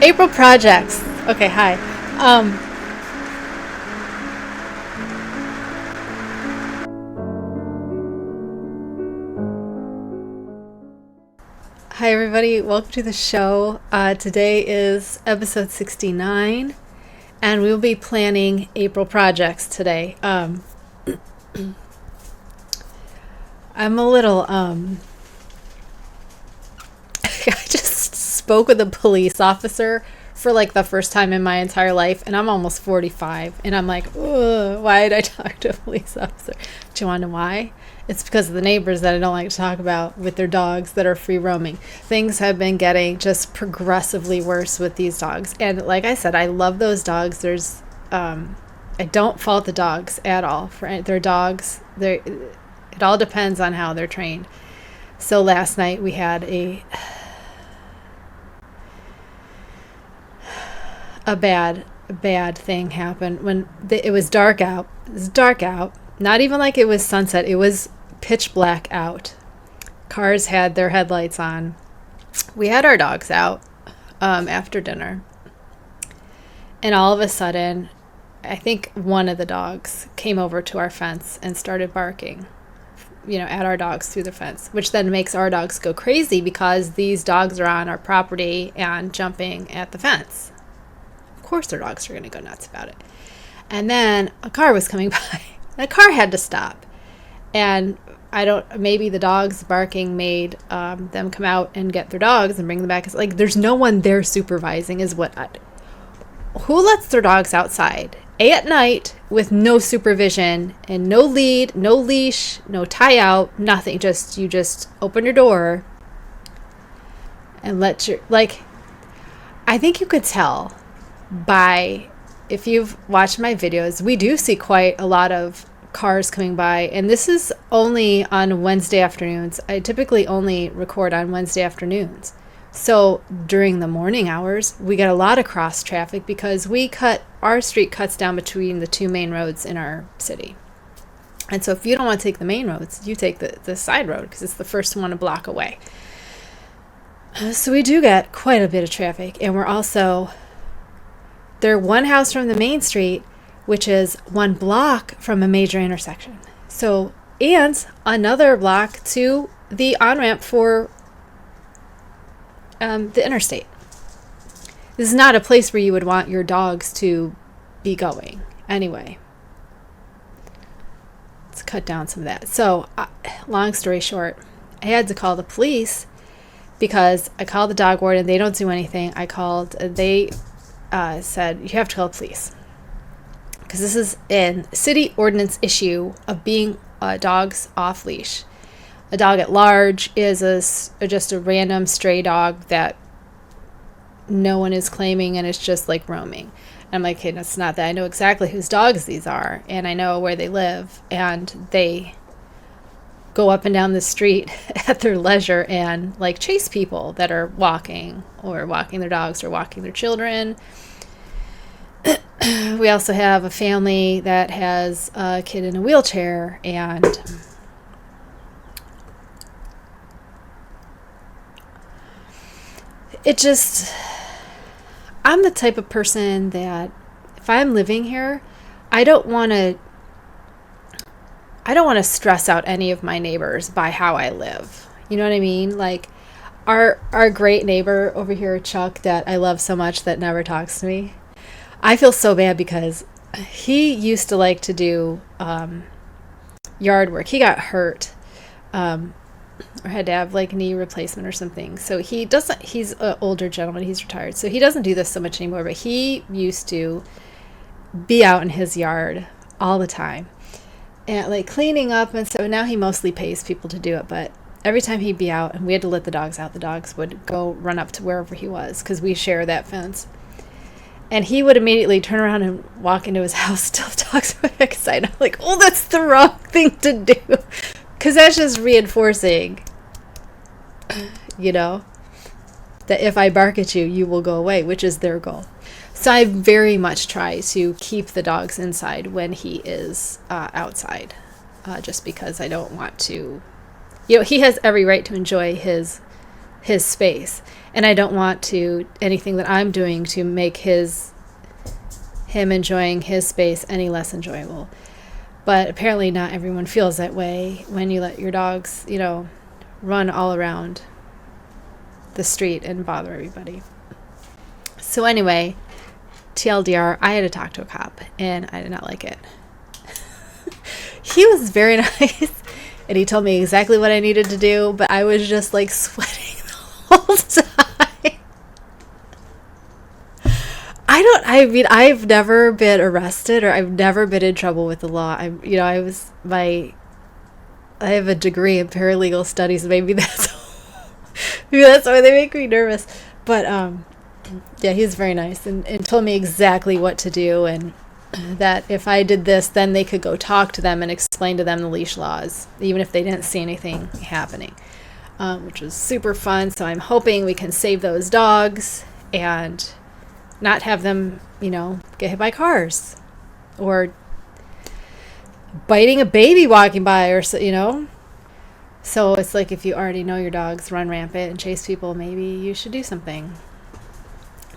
April projects. Okay, hi. Um, Hi, everybody. Welcome to the show. Today is episode 69, and we'll be planning April projects today. I'm a little, I just spoke with a police officer for like the first time in my entire life, and I'm almost 45, and I'm like, ugh, why did I talk to a police officer? Do you want to know why? It's because of the neighbors that I don't like to talk about with their dogs that are free roaming. Things have been getting just progressively worse with these dogs. And like I said, I love those dogs. I don't fault the dogs at all. For their dogs, it all depends on how they're trained. So last night we had a bad thing happen when it was dark out. It was dark out. Not even like it was sunset. It was pitch black out. Cars had their headlights on. We had our dogs out after dinner. And all of a sudden, I think one of the dogs came over to our fence and started barking, at our dogs through the fence, which then makes our dogs go crazy because these dogs are on our property and jumping at the fence. Of course, their dogs are going to go nuts about it. And then a car was coming by. The car had to stop, and maybe the dogs barking made them come out and get their dogs and bring them back. It's like there's no one there supervising who lets their dogs outside at night with no supervision and no lead, no leash, no tie out, nothing. You just open your door and I think you could tell by, if you've watched my videos, we do see quite a lot of cars coming by, and this is only on Wednesday afternoons. I typically only record on Wednesday afternoons. So during the morning hours, we get a lot of cross traffic because our street cuts down between the two main roads in our city. And so if you don't want to take the main roads, you take the side road because it's the first one a block away. So we do get quite a bit of traffic, and they're one house from the main street, which is one block from a major intersection. So, and another block to the on-ramp for the interstate. This is not a place where you would want your dogs to be going. Anyway, let's cut down some of that. So, long story short, I had to call the police because I called the dog warden. They don't do anything. They said, you have to call the police. Because this is a city ordinance issue of being dogs off leash. A dog at large is just a random stray dog that no one is claiming and it's just like roaming. And I'm like, hey, that's not that. I know exactly whose dogs these are, and I know where they live, and they go up and down the street at their leisure and like chase people that are walking their dogs or walking their children. We also have a family that has a kid in a wheelchair, and I'm the type of person that if I'm living here, I don't want to stress out any of my neighbors by how I live. You know what I mean? Like our great neighbor over here, Chuck, that I love so much, that never talks to me. I feel so bad because he used to like to do yard work. He got hurt or had to have like knee replacement or something. So he's an older gentleman. He's retired. So he doesn't do this so much anymore, but he used to be out in his yard all the time and like cleaning up. And so now he mostly pays people to do it. But every time he'd be out and we had to let the dogs out, the dogs would go run up to wherever he was because we share that fence. And he would immediately turn around and walk into his house, still dogs on the side. I'm like, oh, that's the wrong thing to do. Because that's just reinforcing, that if I bark at you, you will go away, which is their goal. So I very much try to keep the dogs inside when he is outside, just because I don't want to, he has every right to enjoy his his space, and I don't want to anything that I'm doing to make him enjoying his space any less enjoyable. But apparently not everyone feels that way when you let your dogs, run all around the street and bother everybody. So anyway, TLDR, I had to talk to a cop, and I did not like it. He was very nice, and he told me exactly what I needed to do, but I was just like sweating the whole time. I've never been arrested, or I've never been in trouble with the law. I have a degree in paralegal studies. Maybe that's why they make me nervous. But yeah, he's very nice and told me exactly what to do, and that if I did this, then they could go talk to them and explain to them the leash laws, even if they didn't see anything happening, which was super fun. So I'm hoping we can save those dogs and not have them, get hit by cars or biting a baby walking by, or so. So it's like, if you already know your dogs run rampant and chase people, maybe you should do something.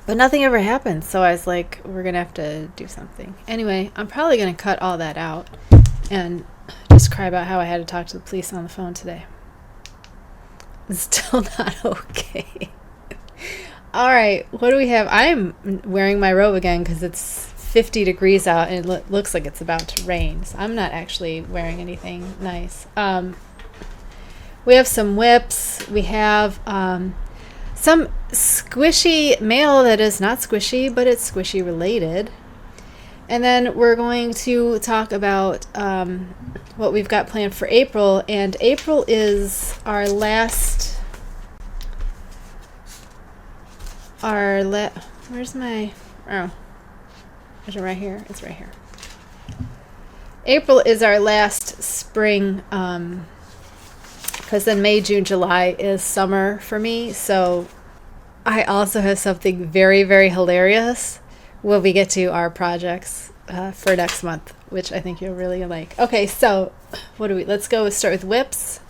But nothing ever happened, so I was like, we're going to have to do something. Anyway, I'm probably going to cut all that out and just cry about how I had to talk to the police on the phone today. It's still not okay. All right, what do we have? I'm wearing my robe again because it's 50 degrees out and it looks like it's about to rain. So I'm not actually wearing anything nice. We have some whips. We have some squishy mail that is not squishy, but it's squishy related. And then we're going to talk about what we've got planned for April. And April is our last... where's my... Oh. Is it right here? It's right here. April is our last spring... because then May, June, July is summer for me. So I also have something very, very hilarious when we get to our projects for next month, which I think you'll really like. Okay, so let's start with whips.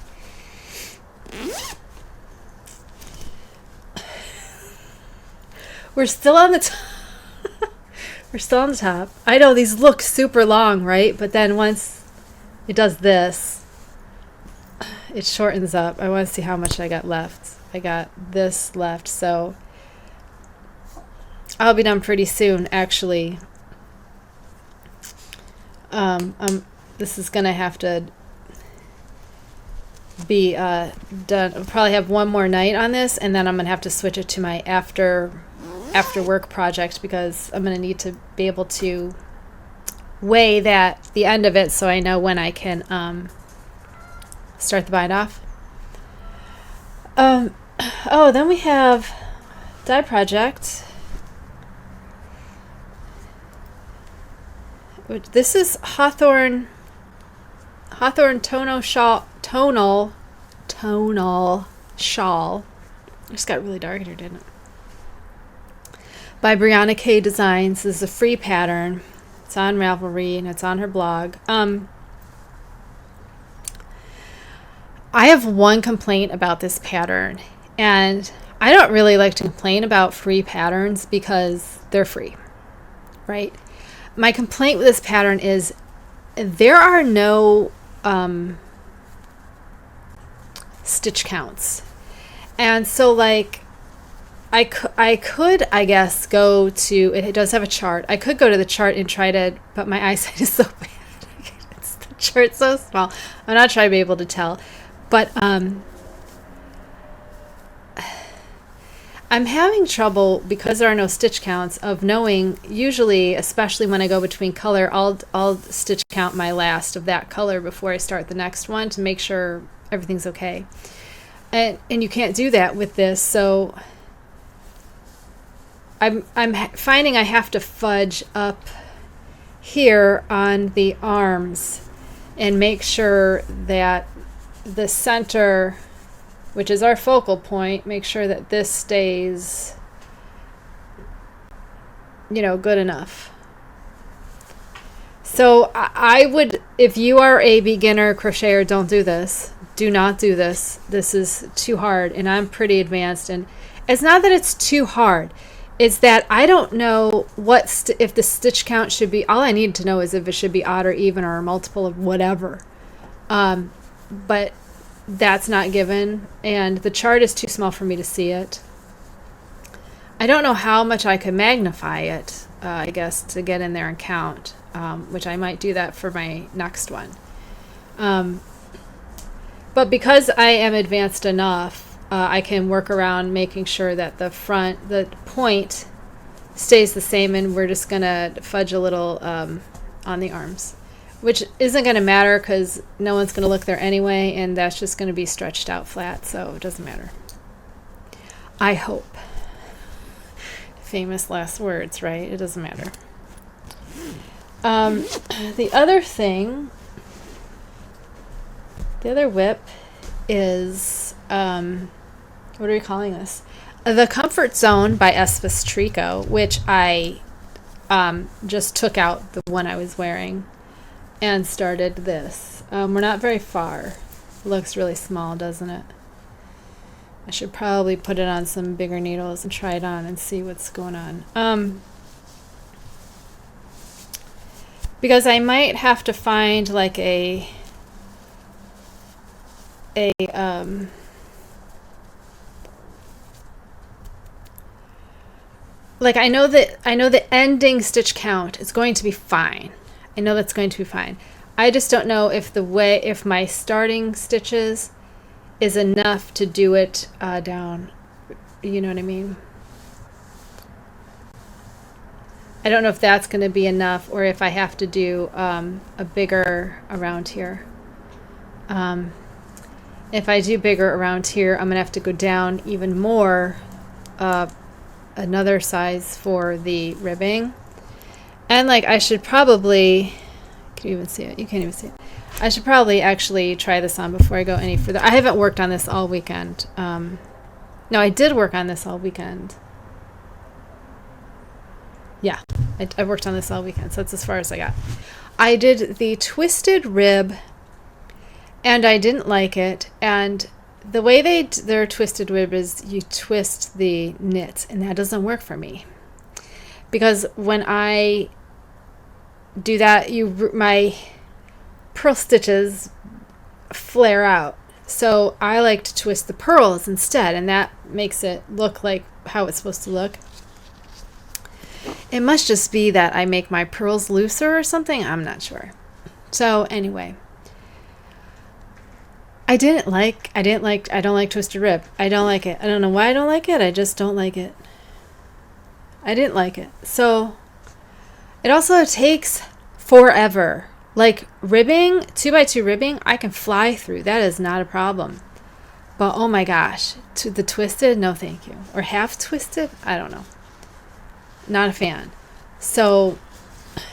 We're still on the top. We're still on the top. I know these look super long, right? But then once it does this, it shortens up. I want to see how much I got left. I got this left, so I'll be done pretty soon, actually. This is gonna have to be done. I'll probably have one more night on this, and then I'm gonna have to switch it to my after work project, because I'm gonna need to be able to weigh the end of it, so I know when I can start the bind off. Then we have dye project. This is Hawthorne Tonal Shawl. It just got really dark here, didn't it? By Brianna K Designs. This is a free pattern. It's on Ravelry and it's on her blog. I have one complaint about this pattern, and I don't really like to complain about free patterns because they're free, right? My complaint with this pattern is there are no stitch counts. And so, like, I could, I guess, go to, it does have a chart. I could go to the chart and try to, but my eyesight is so bad. The chart's so small. I'm not trying to be able to tell. But I'm having trouble, because there are no stitch counts, of knowing, usually, especially when I go between color, I'll stitch count my last of that color before I start the next one to make sure everything's okay. And you can't do that with this, so I'm finding I have to fudge up here on the arms and make sure that the center, which is our focal point, make sure that this stays, good enough. So I would, if you are a beginner crocheter, don't do this. do not do this. This is too hard, and I'm pretty advanced. And it's not that it's too hard. It's that I don't know if the stitch count should be, all I need to know is if it should be odd or even or a multiple of whatever. But that's not given, and the chart is too small for me to see it. I don't know how much I could magnify it, I guess, to get in there and count, which I might do that for my next one. But because I am advanced enough, I can work around making sure that the point stays the same, and we're just going to fudge a little on the arms, which isn't going to matter because no one's going to look there anyway, and that's just going to be stretched out flat, so it doesn't matter. I hope. Famous last words, right? It doesn't matter. The other thing, the other whip is, what are we calling this? The Comfort Zone by Espis Trico, which I just took out the one I was wearing and started this. We're not very far. It looks really small, doesn't it? I should probably put it on some bigger needles and try it on and see what's going on. Because I might have to find like like I know the ending stitch count is going to be fine. I know that's going to be fine. I just don't know if my starting stitches is enough to do it down. You know what I mean? I don't know if that's going to be enough, or if I have to do a bigger around here. If I do bigger around here, I'm going to have to go down even more, another size for the ribbing. And like I should probably, can you even see it? You can't even see it. I should probably actually try this on before I go any further. I haven't worked on this all weekend. No, I did work on this all weekend. Yeah, I worked on this all weekend, so that's as far as I got. I did the twisted rib, and I didn't like it. And the way their twisted rib is you twist the knit, and that doesn't work for me. Because when I do that, my purl stitches flare out. So I like to twist the purls instead, and that makes it look like how it's supposed to look. It must just be that I make my purls looser or something. I'm not sure. So anyway, I don't like twisted rib. I don't like it. I don't know why I don't like it. I just don't like it. I didn't like it. So it also takes forever. Like ribbing, 2x2 ribbing, I can fly through. That is not a problem. But oh my gosh, to the twisted, no thank you. Or half twisted, I don't know. Not a fan. So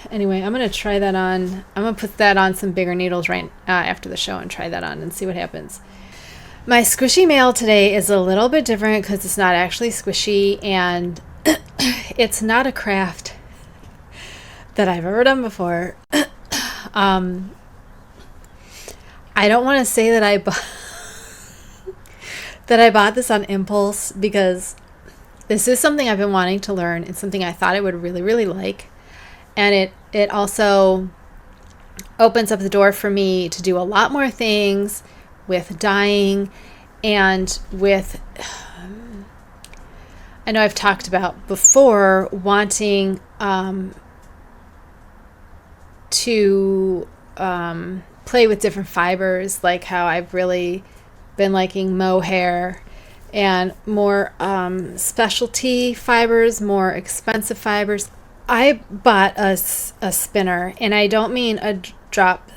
anyway, I'm going to try that on. I'm going to put that on some bigger needles right after the show and try that on and see what happens. My squishy mail today is a little bit different because it's not actually squishy, and it's not a craft that I've ever done before. I don't want to say that I bought this on impulse, because this is something I've been wanting to learn. It's something I thought I would really, really like. And it also opens up the door for me to do a lot more things with dyeing and with, I know I've talked about before wanting to play with different fibers, like how I've really been liking mohair and more specialty fibers, more expensive fibers. I bought a spinner, and I don't mean a drop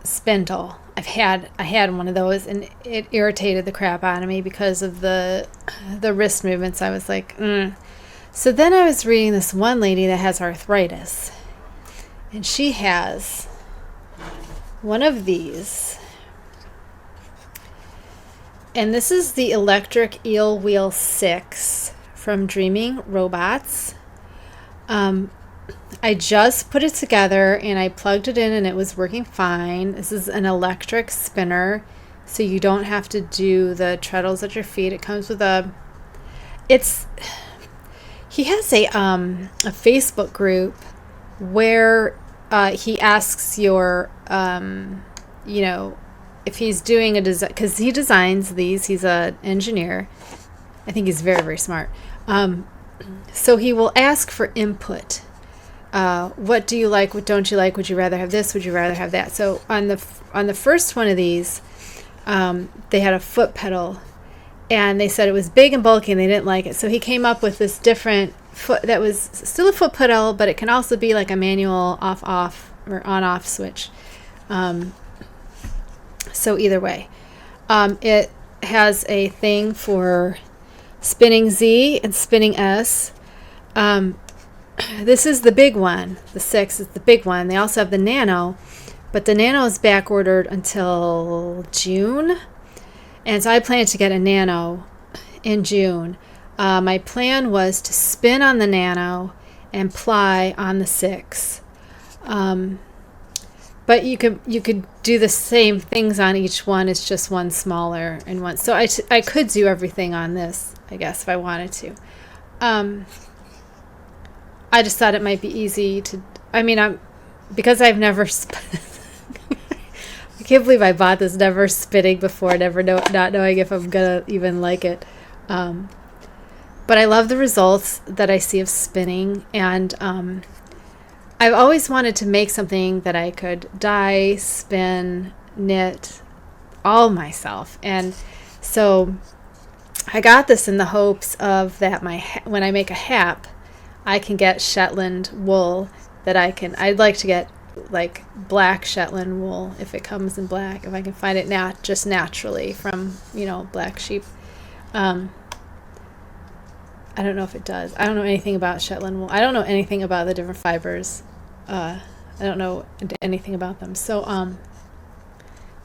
spindle. I had one of those, and it irritated the crap out of me because of the wrist movements. I was like, So then I was reading this one lady that has arthritis, and she has one of these. And this is the Electric Eel Wheel 6 from Dreaming Robots. I just put it together and I plugged it in and it was working fine. This is an electric spinner. so you don't have to do the treadles at your feet. It comes with he has a Facebook group where he asks your if he's doing a design, because he designs these. He's an engineer. I think he's very, very smart. So he will ask for input. What do you like? What don't you like? Would you rather have this? Would you rather have that? So on the first one of these, they had a foot pedal, and they said it was big and bulky, and they didn't like it. So he came up with this different foot that was still a foot pedal, but it can also be like a manual off or on-off switch. So either way, it has a thing for spinning Z and spinning S. This is the big one. The 6 is the big one. They also have the Nano, but the Nano is back ordered until June. And so I plan to get a Nano in June. My plan was to spin on the Nano and ply on the 6. But you could do the same things on each one. It's just one smaller and one. So I could do everything on this, I guess, if I wanted to. I just thought it might be easy to. I mean, because I've never. I can't believe I bought this, never spinning before, not knowing if I'm gonna even like it. But I love the results that I see of spinning, and I've always wanted to make something that I could dye, spin, knit, all myself. And so I got this in the hopes of that when I make a hat, I can get Shetland wool I'd like to get like black Shetland wool if it comes in black, if I can find it just naturally from, black sheep. I don't know if it does. I don't know anything about Shetland wool. I don't know anything about the different fibers. I don't know anything about them. So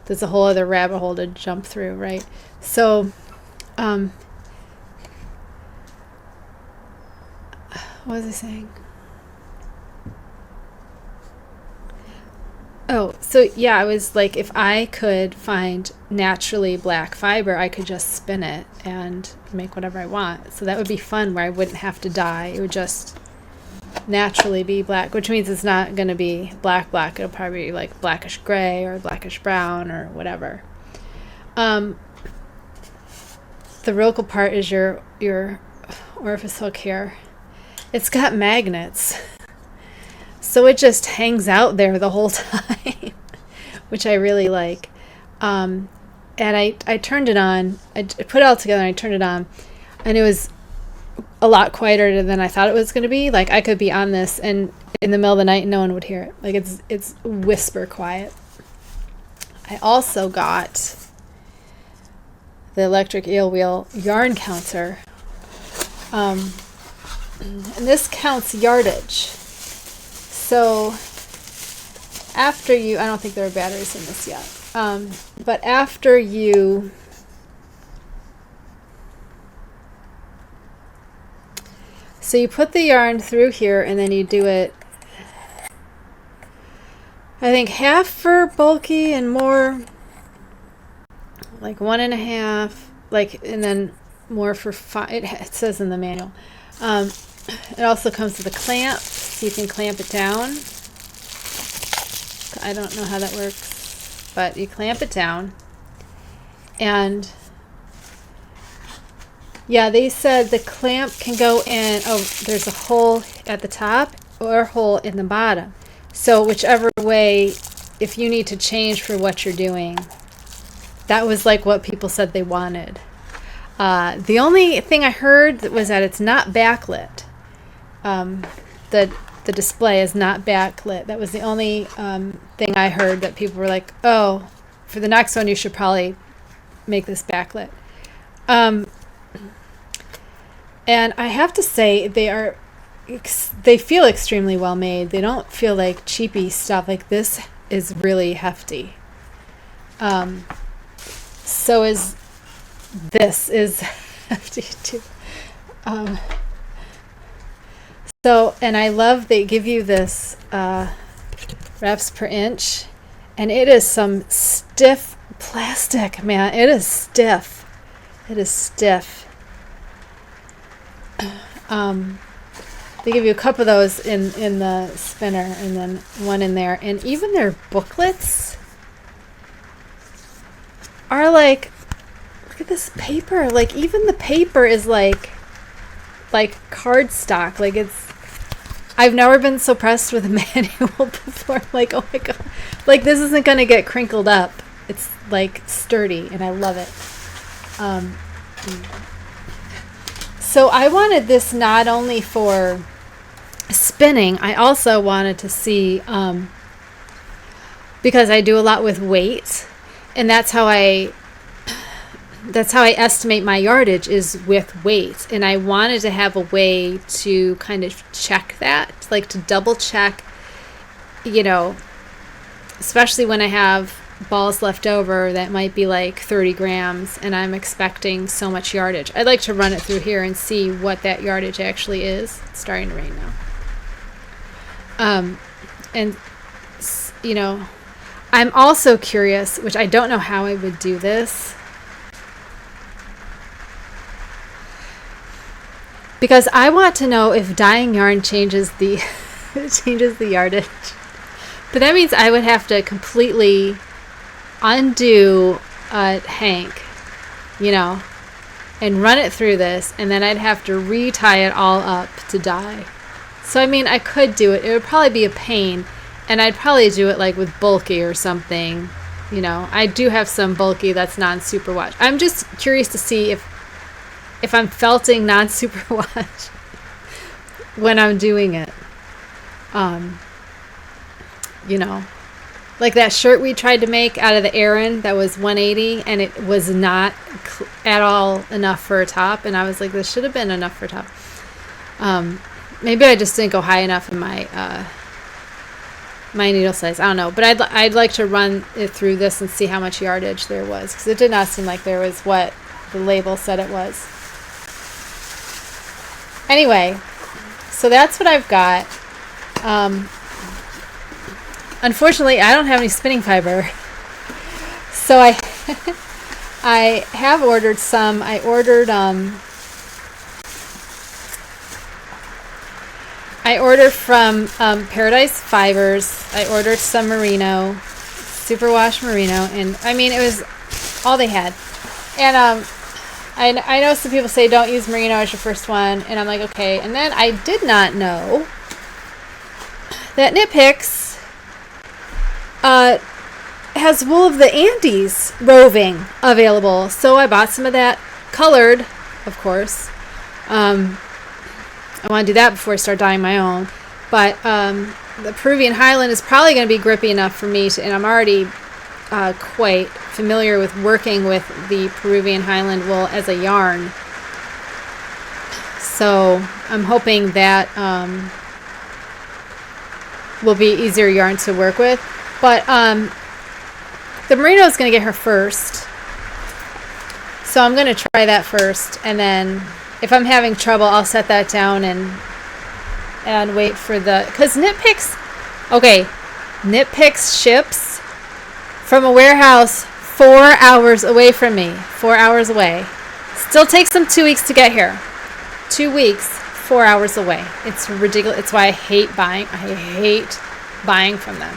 there's a whole other rabbit hole to jump through, right? So what was I saying? Oh, so yeah, I was like, if I could find naturally black fiber, I could just spin it and make whatever I want. So that would be fun, where I wouldn't have to dye. It would just naturally be black, which means it's not going to be black. It'll probably be like blackish gray or blackish brown or whatever. The real cool part is your orifice hook here. It's got magnets. So it just hangs out there the whole time, which I really like. And I turned it on. I put it all together and I turned it on. And it was a lot quieter than I thought it was going to be. Like, I could be on this and in the middle of the night, no one would hear it. Like, it's whisper quiet. I also got the Electric Eel Wheel yarn counter. And this counts yardage. So after I don't think there are batteries in this yet, but after you put the yarn through here, and then you do it, I think, half for bulky and more, like 1.5, and then more for it says in the manual. It also comes with a clamp, so you can clamp it down. I don't know how that works, but you clamp it down. And yeah, they said the clamp can go in, there's a hole at the top or a hole in the bottom. So whichever way, if you need to change for what you're doing, that was like what people said they wanted. The only thing I heard was that it's not backlit. The display is not backlit. That was the only thing I heard, that people were like, oh, for the next one you should probably make this backlit. And I have to say, they feel extremely well made. They don't feel like cheapy stuff. Like, this is really hefty. So this is hefty too. And I love they give you this reps per inch, and it is some stiff Plastic, man, it is stiff. It is stiff. They give you a cup of those in the spinner, and then one in there. And even their booklets are like, look at this paper. Like, even the paper is like cardstock. Like, I've never been so pressed with a manual before. Like, oh my God. Like, this isn't going to get crinkled up. It's like sturdy, and I love it. So I wanted this not only for spinning, I also wanted to see, because I do a lot with weight, and that's how I estimate my yardage, is with weight. And I wanted to have a way to kind of check that, like to double check, you know, especially when I have balls left over that might be like 30 grams and I'm expecting so much yardage. I'd like to run it through here and see what that yardage actually is. It's starting to rain now. And, you know, I'm also curious, which I don't know how I would do this, because I want to know if dyeing yarn changes the changes the yardage. But that means I would have to completely undo a hank, you know, and run it through this, and then I'd have to retie it all up to dye. So I mean, I could do it. It would probably be a pain, and I'd probably do it like with bulky or something. You know, I do have some bulky that's non-superwash. I'm just curious to see if I'm felting non-superwash when I'm doing it. You know, like that shirt we tried to make out of the Aran that was 180, and it was not at all enough for a top, and I was like, this should have been enough for a top. Maybe I just didn't go high enough in my my needle size. I don't know, but I'd like to run it through this and see how much yardage there was, because it did not seem like there was what the label said it was. Anyway, so that's what I've got. Unfortunately, I don't have any spinning fiber, so I have ordered some. I ordered from Paradise Fibers. I ordered some merino, superwash merino, and I mean, it was all they had. And I know some people say don't use merino as your first one, and I'm like, okay. And then I did not know that Knitpicks has wool of the Andes roving available, so I bought some of that colored, of course. I want to do that before I start dyeing my own, but the Peruvian Highland is probably going to be grippy enough for me to, and I'm already quite familiar with working with the Peruvian Highland wool as a yarn, so I'm hoping that will be easier yarn to work with. But the merino is going to get her first, so I'm going to try that first, and then if I'm having trouble, I'll set that down and wait for the, because Knitpicks ships from a warehouse 4 hours away from me. 4 hours away. Still takes them 2 weeks to get here. 2 weeks, 4 hours away. It's ridiculous. It's why I hate buying. I hate buying from them.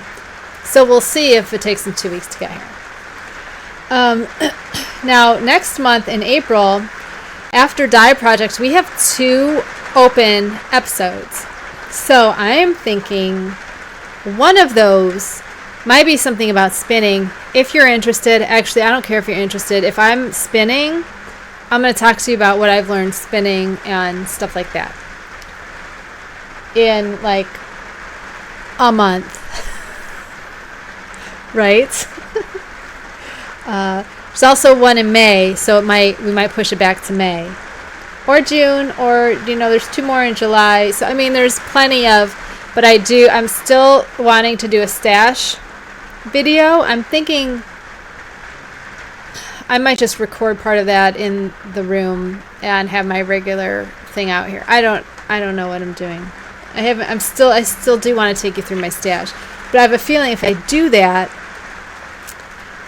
So we'll see if it takes them 2 weeks to get here. Now, next month in April, after Dye Project, we have 2 open episodes. So I am thinking one of those might be something about spinning. If you're interested, actually, I don't care if you're interested. If I'm spinning, I'm going to talk to you about what I've learned spinning and stuff like that in like a month. Right? There's also one in May, so we might push it back to May or June, or you know, there's 2 more in July. So I mean, there's plenty of, but I'm still wanting to do a stash video. I'm thinking I might just record part of that in the room and have my regular thing out here. I don't know what I'm doing. I still do want to take you through my stash, but I have a feeling if I do that,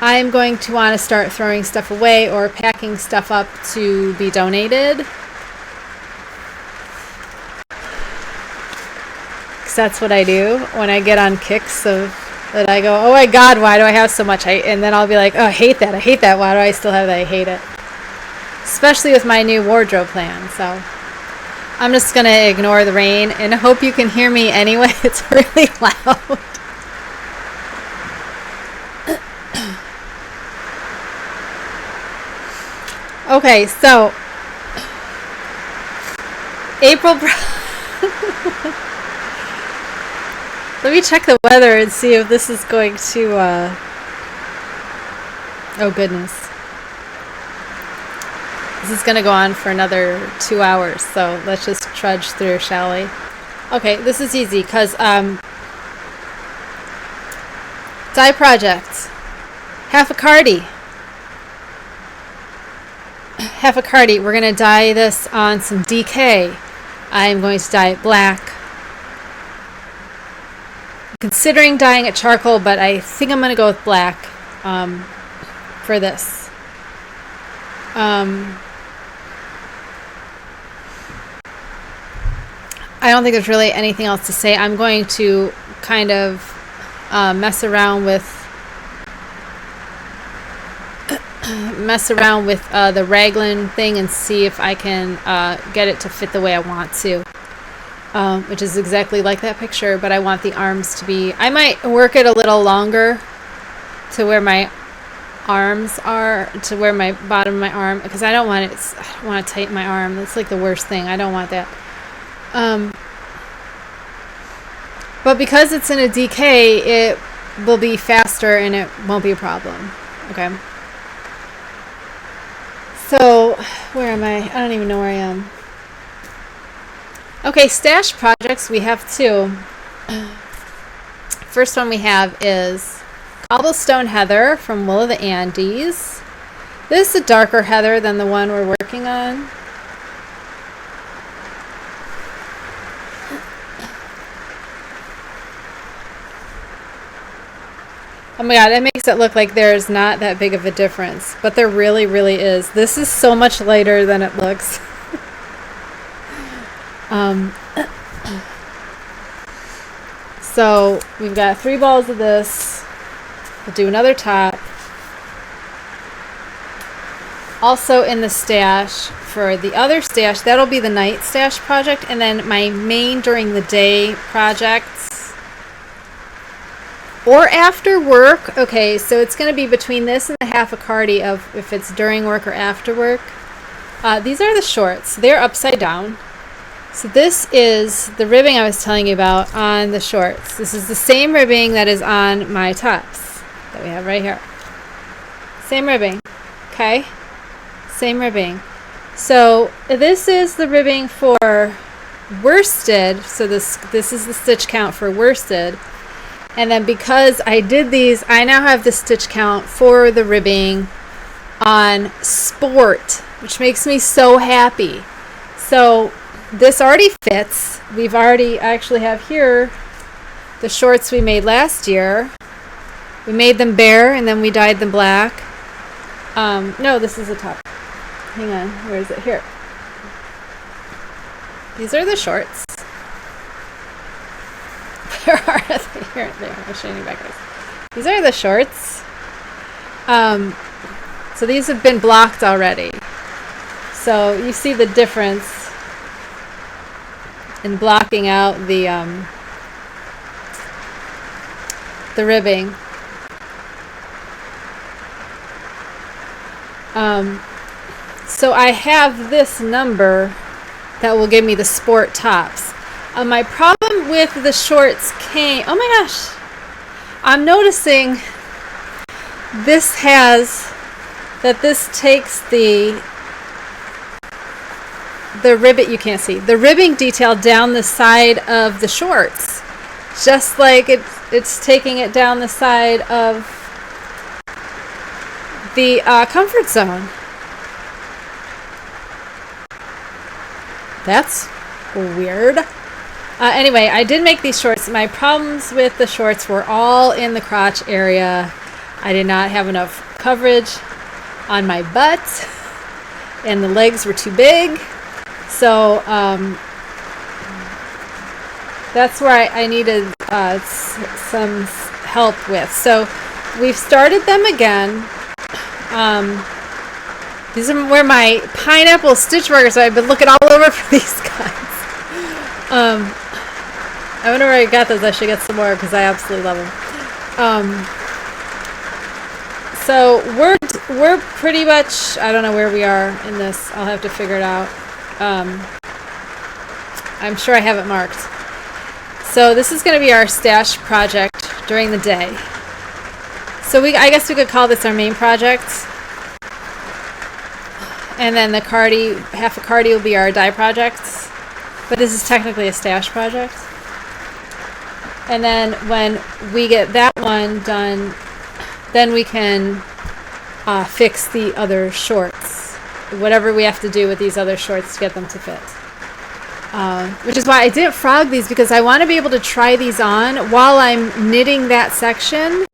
I'm going to want to start throwing stuff away or packing stuff up to be donated. Because that's what I do when I get on kicks of that. I go, oh my God, why do I have so much? And then I'll be like, oh, I hate that. I hate that. Why do I still have that? I hate it. Especially with my new wardrobe plan. So I'm just going to ignore the rain and hope you can hear me anyway. It's really loud. Okay, so April. Let me check the weather and see if this is going to. Oh goodness, this is going to go on for another 2 hours. So let's just trudge through, shall we? Okay, this is easy because dye project, half a Cardi. Half a Cardi. We're going to dye this on some DK. I'm going to dye it black. I'm considering dyeing it charcoal, but I think I'm going to go with black for this. I don't think there's really anything else to say. I'm going to kind of mess around with the raglan thing and see if I can get it to fit the way I want to, which is exactly like that picture, but I want the arms to be, I might work it a little longer to where my arms are, to where my bottom of my arm, because I don't want to tighten my arm. That's like the worst thing. I don't want that. But because it's in a DK, it will be faster and it won't be a problem. Okay. So, where am I? I don't even know where I am. Okay, stash projects. We have two. First one we have is Cobblestone Heather from Wool of the Andes. This is a darker heather than the one we're working on. Oh my God, it makes it look like there's not that big of a difference, but there really, really is. This is so much lighter than it looks. So we've got 3 balls of this. We'll do another top. Also in the stash, for the other stash, that'll be the night stash project, and then my main during the day projects. Or after work. Okay, so it's going to be between this and the half a Cardi of if it's during work or after work. These are the shorts. They're upside down. So this is the ribbing I was telling you about on the shorts. This is the same ribbing that is on my tops that we have right here. Same ribbing. Okay? Same ribbing. So this is the ribbing for worsted. So this is the stitch count for worsted. And then because I did these, I now have the stitch count for the ribbing on sport, which makes me so happy. So this already fits. We've already actually have here the shorts we made last year. We made them bare and then we dyed them black. No, this is a top. Hang on, where is it? Here. These are the shorts. Where are they? Here, there. I'll show you backwards. These are the shorts. So these have been blocked already. So you see the difference in blocking out the ribbing. So I have this number that will give me the sport tops. My problem with the shorts came, oh my gosh, I'm noticing this takes the ribbon, you can't see, the ribbing detail down the side of the shorts, just like it's taking it down the side of the comfort zone. That's weird. Anyway, I did make these shorts. My problems with the shorts were all in the crotch area. I did not have enough coverage on my butt, and the legs were too big. So that's where I needed some help with. So we've started them again. These are where my pineapple stitch markers, so I've been looking all over for these guys. I wonder where I got those. I should get some more because I absolutely love them. So we're pretty much, I don't know where we are in this. I'll have to figure it out. I'm sure I have it marked. So this is going to be our stash project during the day. So I guess we could call this our main project. And then the Cardi, half a Cardi will be our dye project. But this is technically a stash project. And then when we get that one done, then we can fix the other shorts. Whatever we have to do with these other shorts to get them to fit. Which is why I didn't frog these, because I want to be able to try these on while I'm knitting that section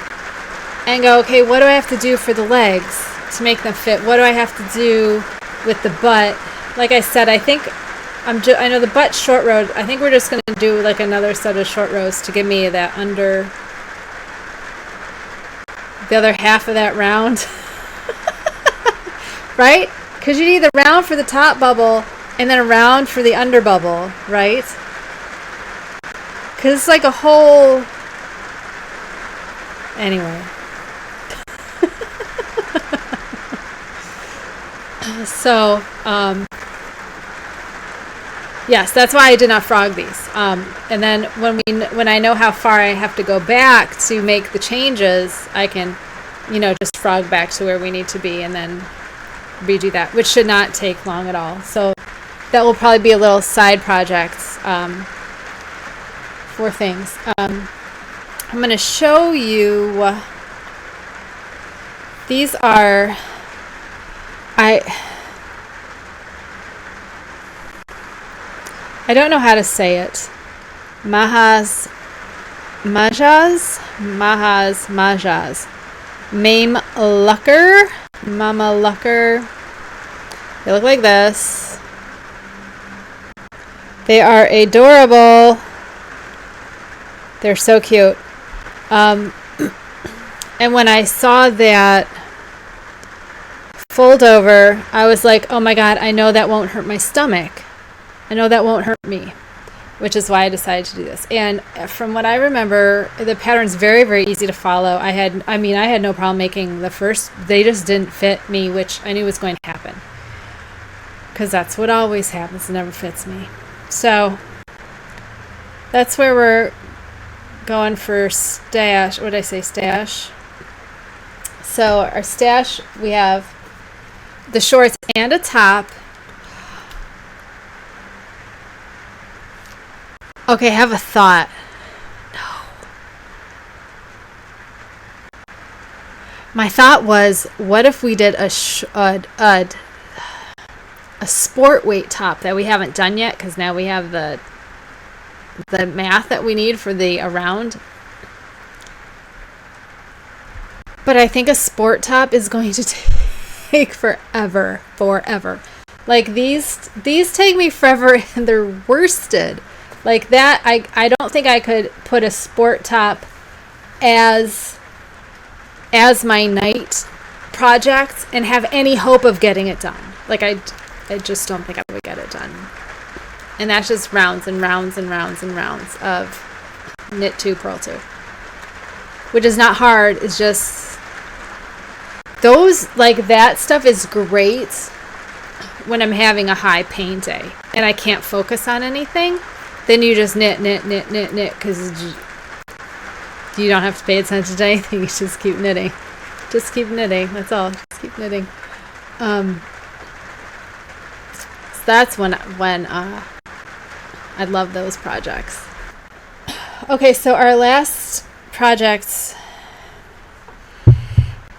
and go, okay, what do I have to do for the legs to make them fit? What do I have to do with the butt? Like I said, I think I know the butt short row. I think we're just going to do like another set of short rows to give me that under the other half of that round. Right? Because you need the round for the top bubble and then a round for the under bubble, right? Because it's like a whole... Anyway. So, yes, that's why I did not frog these. And then when I know how far I have to go back to make the changes, I can, just frog back to where we need to be and then redo that, which should not take long at all. So that will probably be a little side project for things. I'm going to show you. These are... I don't know how to say it. Majas. Mame Lucker. Mama Lucker. They look like this. They are adorable. They're so cute. And when I saw that fold over, I was like, oh my god, I know that won't hurt my stomach. I know that won't hurt me, which is why I decided to do this. And from what I remember, the pattern's very, very easy to follow. I had no problem making the first. They just didn't fit me, which I knew was going to happen, because that's what always happens. It never fits me. So that's where we're going for stash. What did I say? Stash. So our stash, we have the shorts and a top. Okay, I have a thought. No. My thought was, what if we did a sport weight top that we haven't done yet, because now we have the math that we need for the around. But I think a sport top is going to take forever. Like these take me forever, and they're worsted. Like that, I don't think I could put a sport top as my night project and have any hope of getting it done. Like I just don't think I would get it done. And that's just rounds and rounds and rounds and rounds of knit 2, purl 2. Which is not hard, it's just those, like that stuff is great when I'm having a high pain day and I can't focus on anything. Then you just knit, because you don't have to pay attention to anything. You just keep knitting. Just keep knitting. That's all. Just keep knitting. So that's when I love those projects. Okay, so our last project,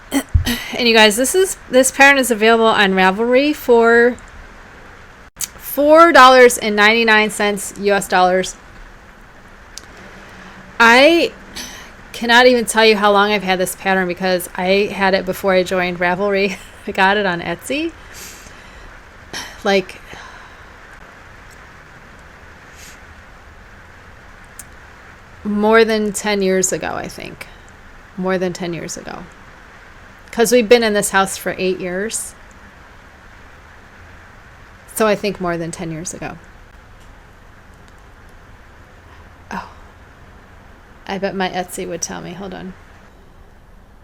and you guys, this pattern is available on Ravelry for $4.99 US dollars. I cannot even tell you how long I've had this pattern because I had it before I joined Ravelry. I got it on Etsy. Like, more than 10 years ago, I think. More than 10 years ago. Because we've been in this house for 8 years. So I think more than 10 years ago. Oh. I bet my Etsy would tell me. Hold on.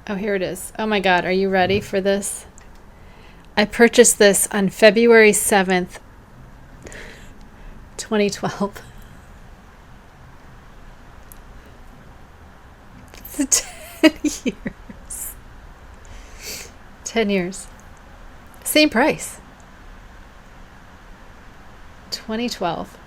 Oh, here it is. Oh my God, are you ready for this? I purchased this on February 7th, 2012. It's 10 years. 10 years. Same price. 2012.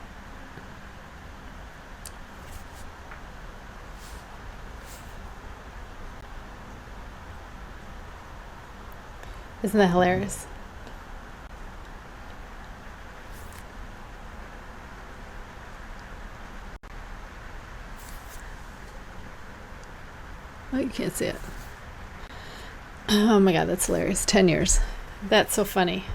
Isn't that hilarious? Oh, you can't see it. Oh my God, that's hilarious. 10 years. That's so funny.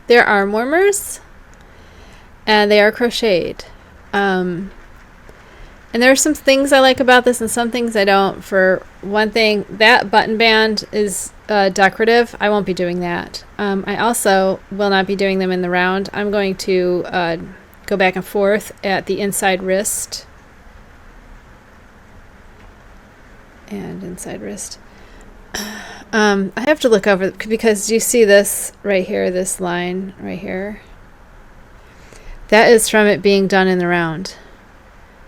There are arm warmers, and they are crocheted. And there are some things I like about this and some things I don't. For one thing, that button band is decorative. I won't be doing that. I also will not be doing them in the round. I'm going to go back and forth at the inside wrist and inside wrist. I have to look over because you see this right here, this line right here. That is from it being done in the round.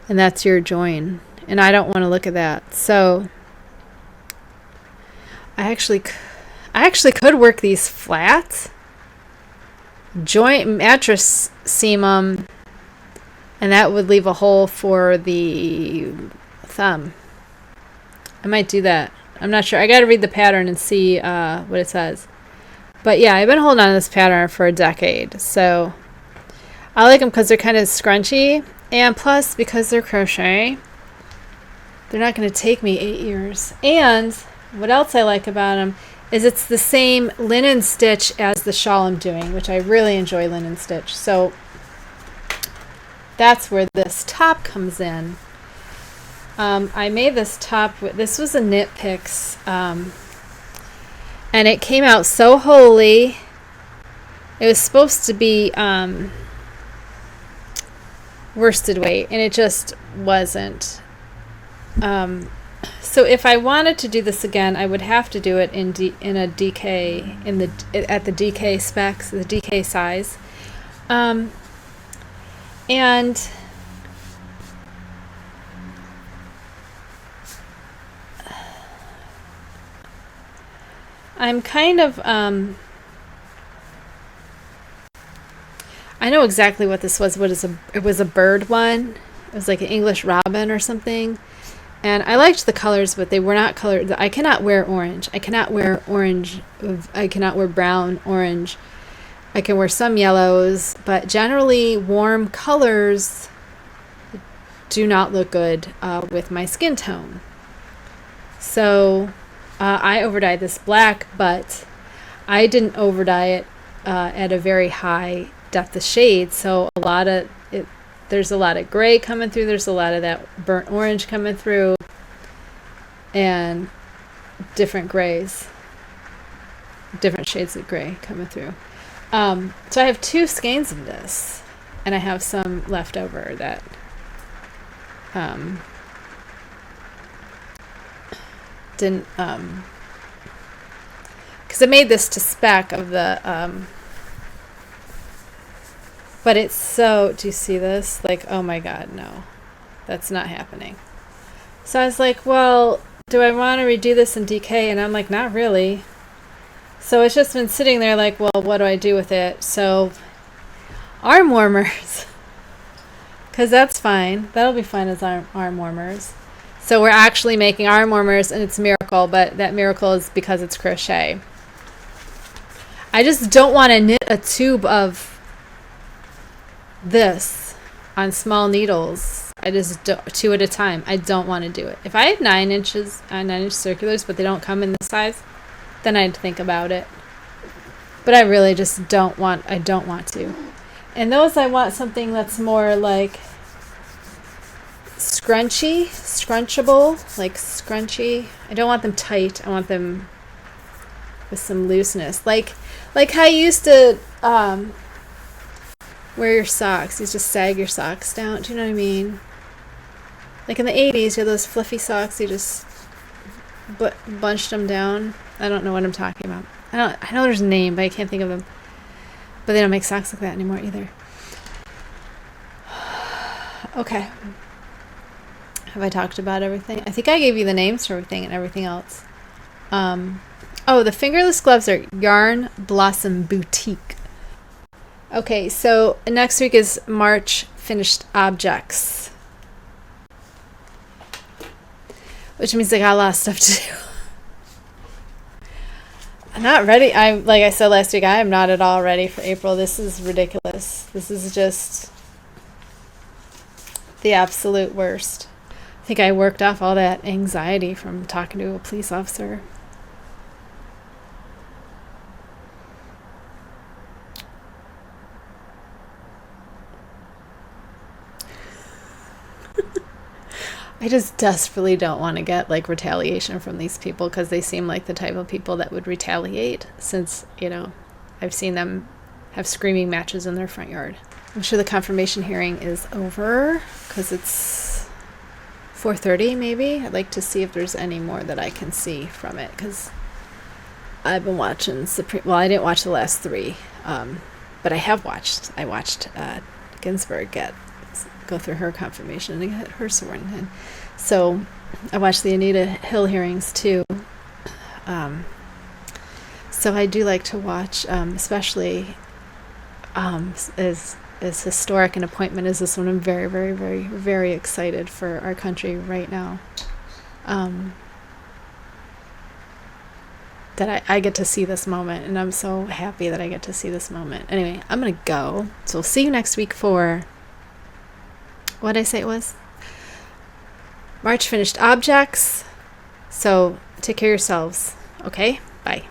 And that's your join. And I don't want to look at that. So I actually could work these flat. Joint mattress seam them. And that would leave a hole for the thumb. I might do that. I'm not sure. I got to read the pattern and see what it says. But yeah, I've been holding on to this pattern for a decade. So I like them because they're kind of scrunchy. And plus, because they're crochet, they're not going to take me 8 years. And what else I like about them is it's the same linen stitch as the shawl I'm doing, which I really enjoy linen stitch. So that's where this top comes in. I made this top, this was a Knit Picks, and it came out so holy. It was supposed to be worsted weight, and it just wasn't. So if I wanted to do this again, I would have to do it in a DK at the DK specs, the DK size, and I'm kind of I know exactly what this was. It was a bird one. It was like an English robin or something. And I liked the colors, but they were not colored. I cannot wear orange. I cannot wear orange. I cannot wear brown, orange. I can wear some yellows, but generally warm colors do not look good with my skin tone. So I overdyed this black, but I didn't overdye it at a very high depth of shade, so there's a lot of gray coming through, there's a lot of that burnt orange coming through, and different grays, different shades of gray coming through. So I have 2 skeins of this, and I have some left over that didn't because I made this to spec of the but it's so, do you see this? Like, oh my God, no, that's not happening. So I was like, well, do I want to redo this in DK? And I'm like, not really. So it's just been sitting there like, well, what do I do with it? So arm warmers, because that's fine. That'll be fine as arm warmers. So we're actually making arm warmers, and it's a miracle, but that miracle is because it's crochet. I just don't want to knit a tube of this on small needles. I just do 2 at a time. I don't want to do it. If I had 9-inch circulars, but they don't come in this size, then I'd think about it. But I really just don't want to. And those, I want something that's more like scrunchable, like scrunchy. I don't want them tight. I want them with some looseness. Like how you used to wear your socks. You just sag your socks down. Do you know what I mean? Like in the 80s, you had those fluffy socks. You just bunched them down. I don't know what I'm talking about. I know there's a name, but I can't think of them. But they don't make socks like that anymore either. Okay. Have I talked about everything? I think I gave you the names for everything and everything else. The Fingerless Gloves are Yarn Blossom Boutique. Okay, so next week is March Finished Objects, which means I got a lot of stuff to do. I'm not ready. Like I said last week, I am not at all ready for April. This is ridiculous. This is just the absolute worst. I think I worked off all that anxiety from talking to a police officer. I just desperately don't want to get like retaliation from these people, because they seem like the type of people that would retaliate, since, I've seen them have screaming matches in their front yard. I'm sure the confirmation hearing is over because it's 4:30 maybe. I'd like to see if there's any more that I can see from it, because I've been watching I didn't watch the last 3, but I watched Ginsburg go through her confirmation and get her sworn in. So I watched the Anita Hill hearings too. So I do like to watch, especially as historic an appointment as this one. I'm very, very, very, very excited for our country right now. That I get to see this moment, and I'm so happy that I get to see this moment. Anyway, I'm going to go. So we'll see you next week for, what did I say it was? March Finished Objects. So take care of yourselves. Okay? Bye.